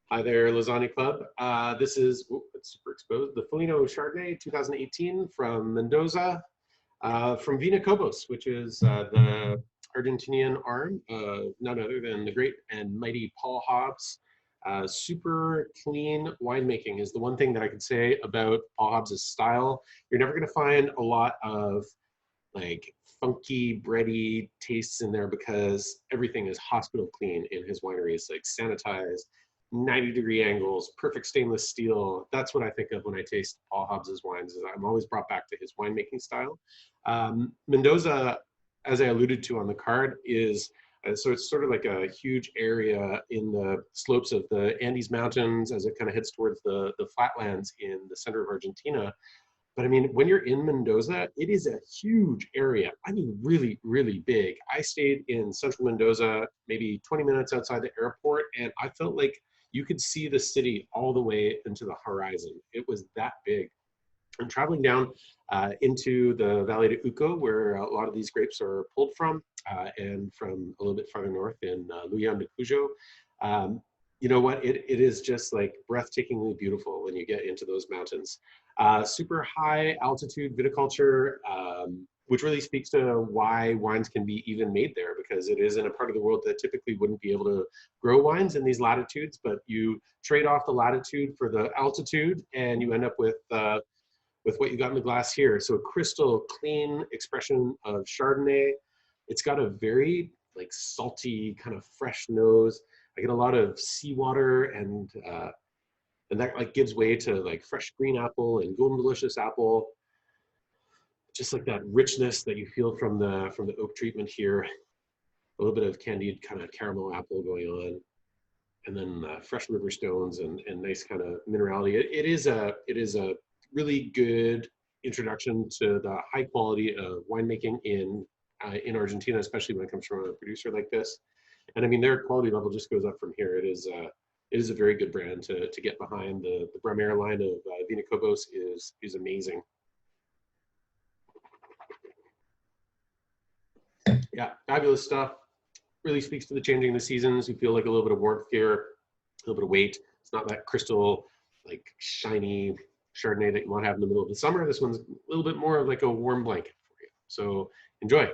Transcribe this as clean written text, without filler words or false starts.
Hi there, Lasagna Club. This is, it's super exposed, the Felino Chardonnay 2018 from Mendoza, from Vina Cobos, which is the Argentinian arm of none other than the great and mighty Paul Hobbs. Super clean winemaking is the one thing that I could say about Paul Hobbs' style. You're never going to find a lot of like funky, bready tastes in there because everything is hospital clean in his winery. It's like sanitized, 90-degree angles, perfect stainless steel. That's what I think of when I taste Paul Hobbs's wines. Is I'm always brought back to his winemaking style. Mendoza, as I alluded to on the card, is so it's sort of like a huge area in the slopes of the Andes Mountains as it kind of heads towards the flatlands in the center of Argentina. But I mean, when you're in Mendoza, it is a huge area. I mean, really, really big. I stayed in central Mendoza, maybe 20 minutes outside the airport, and I felt like you could see the city all the way into the horizon. It was that big. And traveling down into the Valley de Uco, where a lot of these grapes are pulled from, and from a little bit farther north in Luyan de Cujo, you know what? It is just like breathtakingly beautiful when you get into those mountains. Super high altitude viticulture, which really speaks to why wines can be even made there, because it is in a part of the world that typically wouldn't be able to grow wines in these latitudes, but you trade off the latitude for the altitude and you end up with what you got in the glass here. So a crystal clean expression of Chardonnay. It's got a very like salty kind of fresh nose. I get a lot of seawater and that like gives way to like fresh green apple and golden delicious apple. Just like that richness that you feel from the oak treatment here. A little bit of candied kind of caramel apple going on, and then fresh river stones and nice kind of minerality. It is a really good introduction to the high quality of winemaking in Argentina, especially when it comes from a producer like this. And I mean, their quality level just goes up from here. It is a very good brand to get behind. The Bramera line of Vina Cobos is amazing. Yeah, fabulous stuff. Really speaks to the changing of the seasons. You feel like a little bit of warmth here, a little bit of weight. It's not that crystal, like shiny Chardonnay that you want to have in the middle of the summer. This one's a little bit more of like a warm blanket for you. So enjoy.